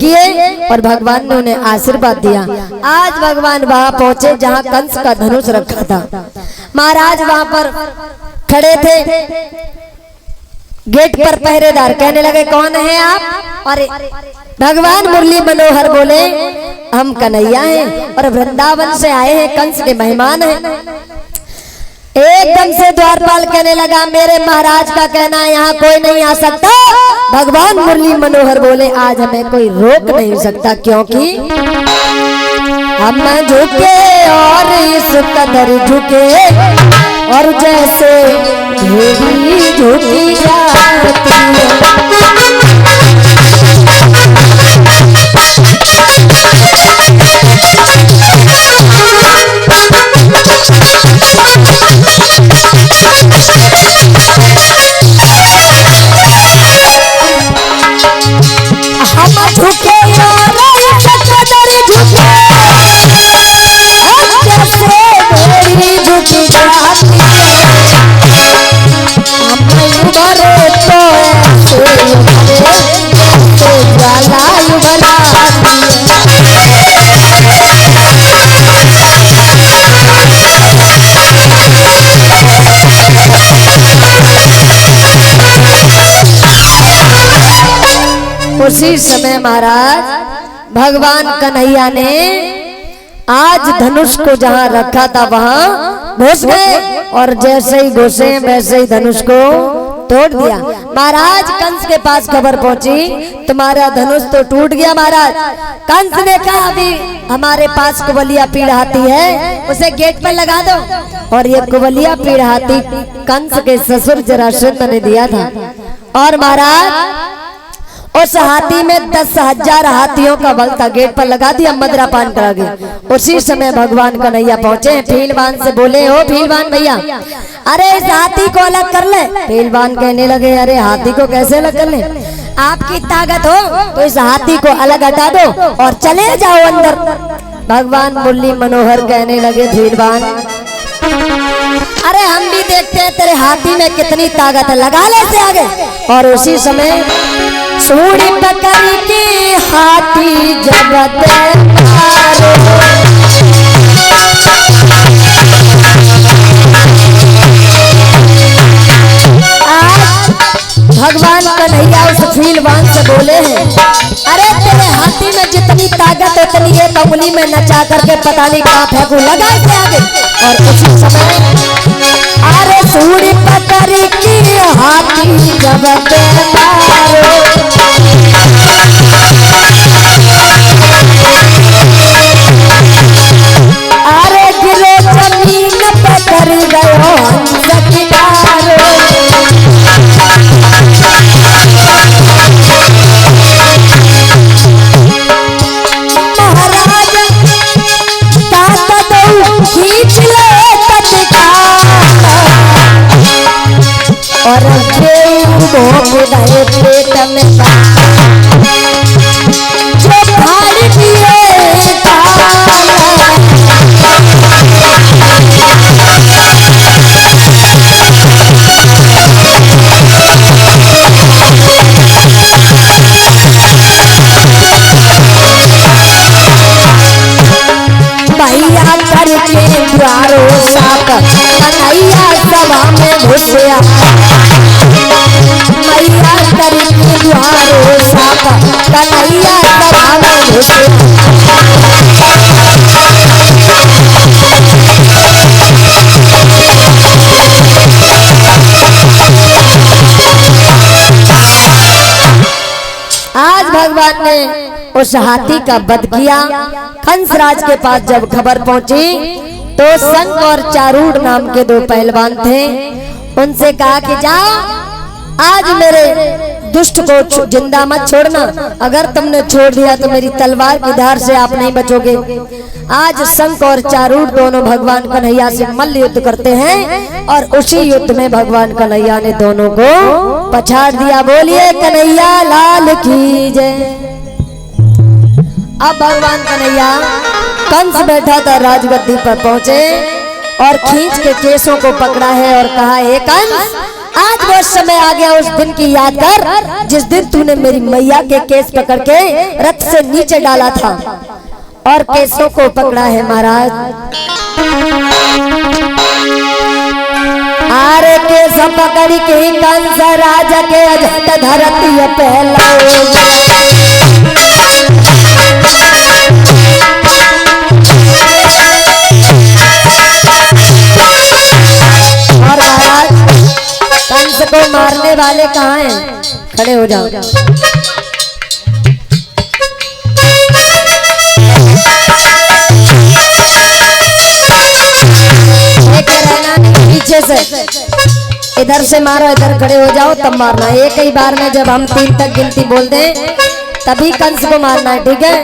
किए और भगवान ने उन्हें आशीर्वाद दिया। आज भगवान वहां पहुंचे जहां कंस का धनुष रखा था। महाराज वहां पर खड़े थे, गेट पर पहरेदार कहने लगे कौन है आप? और भगवान मुरली मनोहर बोले हम कन्हैया हैं और वृंदावन से आए हैं, कंस के मेहमान हैं। एकदम से द्वारपाल कहने लगा मेरे महाराज का कहना है यहाँ कोई नहीं आ सकता। भगवान मुरली मनोहर बोले आज हमें कोई रोक नहीं सकता, क्योंकि हम झुके और इस कदर झुके और जैसे भेड़ी झुकी जाती हम झुके और इस कदर झुके झुकी जाती उबरे तो ज्वाला उसी समय महाराज भगवान कन्हैया ने आज धनुष को जहां रखा था वहां घुस गए और जैसे ही घुसे वैसे ही धनुष को तोड़ दिया। महाराज कंस के पास खबर पहुंची तुम्हारा धनुष तो टूट गया। महाराज कंस ने कहा अभी हमारे पास कुबलिया पीड़ हाथी है, उसे गेट पर लगा दो। और ये कुबलिया पीड़ हाथी कंस के ससुर जरासंध ने दिया था। और महाराज उस हाथी में 10,000 हाथियों का बल था, गेट पर लगा दिया, मदरा पान करा गया। उसी समय भगवान कन्हैया पहुंचे, भीलवान से बोले ओ भीलवान भैया अरे इस हाथी को अलग कर ले। भीलवान कहने लगे अरे हाथी को कैसे अलग कर ले? आपकी ताकत हो तो इस हाथी को अलग हटा दो और चले जाओ अंदर। भगवान मुरली मनोहर कहने लगे भीलवान अरे हम भी देखते हैं तेरे हाथी में कितनी ताकत है, लगा ले से आगे। और उसी समय सूड़ी पकड़ के हाथी जगत भगवान कन्हैया उस भीलवान से बोले हैं अरे तेरे हाथी में जितनी ताकत उतनी है कंगली में नचा करके पता नहीं कहाँ फेंकू, लगा से आगे। और उसी समय अरे सूड़ी पकड़ की हाथी जगत अरे गिरो जमीन पकड़ गयो और पेट में जो फाड़ दिए भैया करके द्वारों साथ कन्हैया सभा में घुसया। मैया करके द्वारों साथ कन्हैया सभा में घुसया। आज भगवान ने उस हाथी का वध किया। कंसराज के पास जब खबर पहुंची तो संग और चारूढ़ नाम के 2 पहलवान थे, उनसे कहा कि जाओ आज मेरे दुष्ट को जिंदा मत छोड़ना, अगर तुमने छोड़ दिया तो मेरी तलवार की धार से आप नहीं बचोगे। आज शंख और चारूढ़ दोनों भगवान कन्हैया से मल्ल युद्ध करते हैं और उसी युद्ध में भगवान कन्हैया ने दोनों को पछाड़ दिया। बोलिए कन्हैया लाल की जय। अब भगवान कन्हैया कंस बैठा था राजगद्दी पर पहुंचे और खींच के केसों को पकड़ा है और कहा हे कंस आज वो समय आ गया उस दिन की याद कर जिस दिन तूने मेरी मैया के केस पकड़ के रथ से नीचे डाला था और केसों को पकड़ा है महाराज। आरे केस पकड़ के कंस राज के अजट धरती पहला और महाराज कंस को मारने वाले कहाँ हैं? खड़े हो जाओ। पीछे से इधर से मारो, इधर खड़े हो जाओ तब मारना। एक ही बार में जब हम 3 तक गिनती बोल दें तभी कंस को मारना है, ठीक है?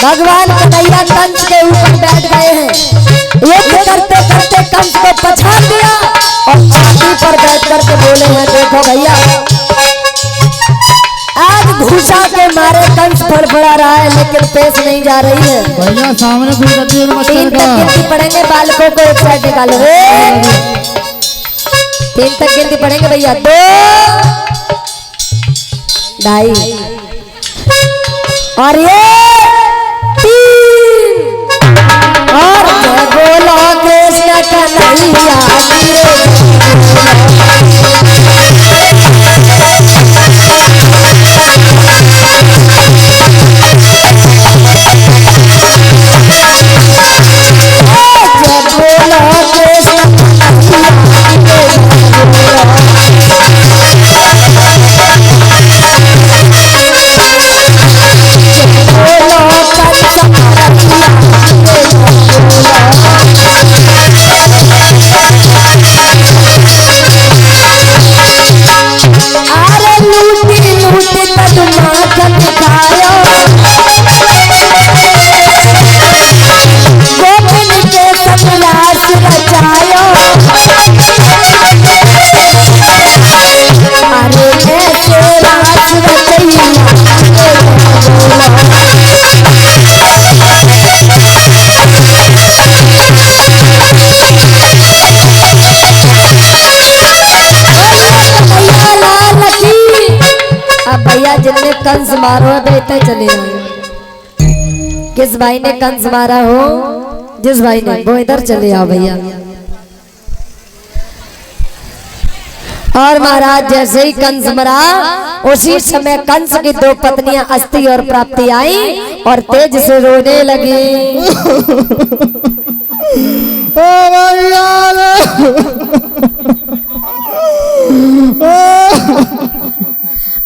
भगवान कन्हैया कंस के ऊपर बैठ गए हैं। युद्ध करते करते कंस को पछाड़ दिया और छाती पर बैठ करके बोले हैं, देखो भैया आज घूसा के मारे कंस फड़फड़ा रहा है लेकिन पेश नहीं जा रही है। भैया सामने 3 तक गिनती पढ़ेंगे, बालकों को एक साइड निकालो। 3 तक गिनती पढ़ेंगे भैया। 2 2.5 और ये 3 और बोलो कृष्ण कन्हैया जिनने कंस मारो है बेटे चले आए। किस भाई ने कंस मारा हो, जिस भाई ने, वो इधर चले आओ भैया। और महाराज जैसे ही कंस मरा उसी समय कंस की 2 पत्नियां अस्थि और प्राप्ति आई और तेज से रोने लगी। ओ भैया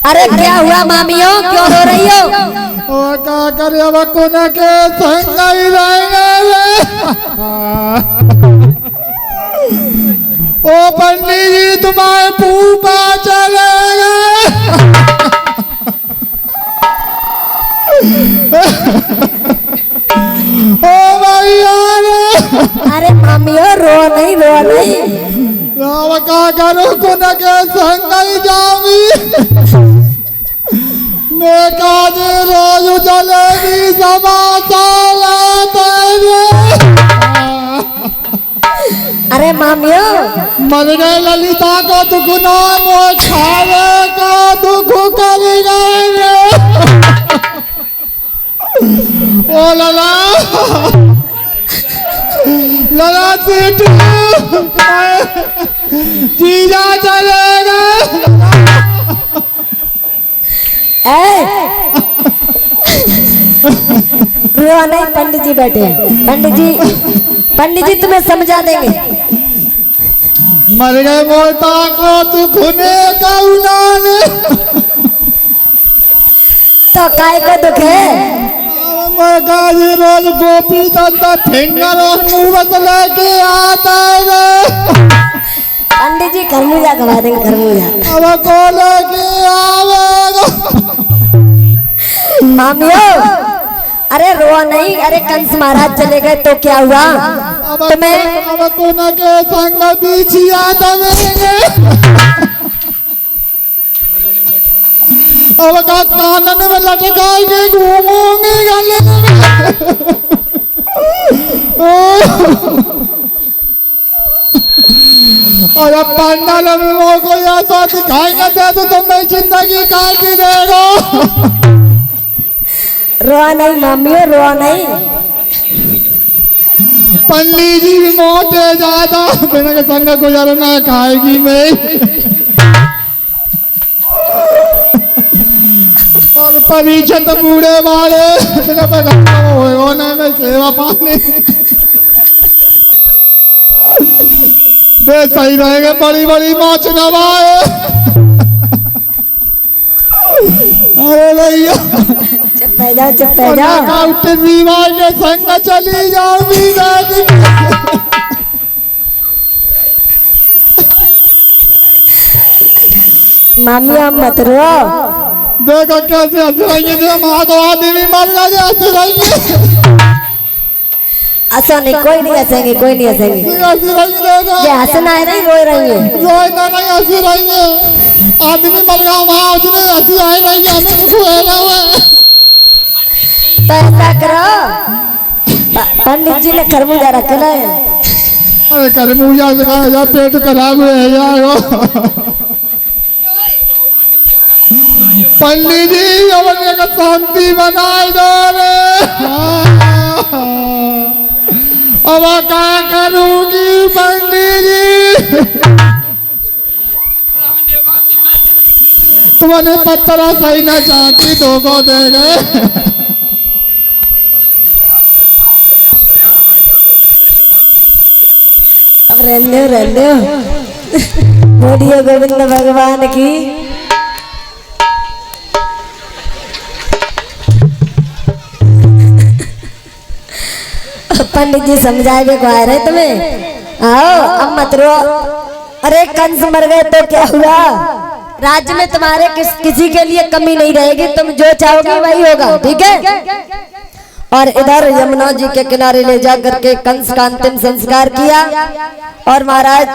अरे क्या हुआ मामियों, क्यों रो रही हो? ओ क्या करे अब कोना के संग ही रहेंगे। ओ पंडित जी तुम्हारे फूफा चले गए। ओ भैया अरे मामियों रो नहीं क्या करो कोना के संग ही जाऊंगी। मैं काज रोज जलेबी समाचाला तेरे। अरे मामियों मर गए ललिता को दुख नाम खाने का दुख कर गए। ओ लला लला सीटू जीजा चलेगा। रो नहीं, पंडित जी बैठे हैं। पंडित जी तुम्हें समझा देंगे। मर गए मोटा को तू खुने का उड़ाने। तो काय को दुख है? रोज गोपी दंता फिंगर और मुंह लेके आता है। पंडित जी खरबूजा खवा देंगे, खरबूजा। अब कौन के आवेगा? मामियो अरे रोआ नहीं, अरे कंस महाराज चले गए तो क्या हुआ तुम्हें? अब कौन के संग बिछिया दबेंगे? अब का कानन में लटका के घूमोगे गले में। और अब पंडाल में को ऐसा दिखाएंगे दे तो तुम्हें जिंदगी काट देगा। रोआ नहीं मामियो, रोआ नहीं। पंडित जी भी मोटे ज्यादा बिना के संग गुजरना खाएगी मैं। और परिचत बूढ़े वाले में सेवा पाने बे सही रहेंगे, बड़ी बड़ी माछ नवाए। अरे भैया चुप रह जाओ, चुप रह जाओ। के संग चली जाओ मामी आप मत रो। देखो कैसे हंस रही है, महादेवी भी मर गए हंस रही है। ऐसा नहीं, कोई नहीं हंसेंगे, कोई नहीं हंसेंगे। हंस रही है, ये हंसना है नहीं, रो रही है। रोना नहीं, हंस रही है। आदमी मर गया वहाँ, उसने हंस रही है, हमें खुएला हुआ है। तो ऐसा करो, पंडित जी ने खरबूजा रखा है। अरे खरबूजा से कहा यार पेट खराब है यार। पंडित जी अपने का शांति बनाए दो रे। अब क्या करूंगी पंडित जी? तुम्हारे पत्थरा सही ना चाहती दो को दे गए। अब रहने बोलिए गोविंद भगवान की। पंडित जी समझाए को आ रहे तुम्हें, आओ अब मत रो। अरे कंस मर गए तो क्या हुआ? राज्य में तुम्हारे किसी के लिए कमी नहीं रहेगी, तुम जो चाहोगे वही होगा, ठीक है? और इधर यमुना जी के किनारे ले जा करके कंस का अंतिम संस्कार किया। और महाराज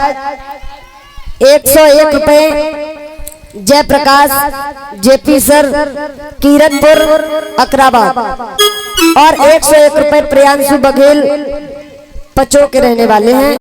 101 रुपए जयप्रकाश जेपी सर कीरतपुर अकराबाद और 101 रुपए प्रियांशु बघेल पचो के रहने वाले हैं।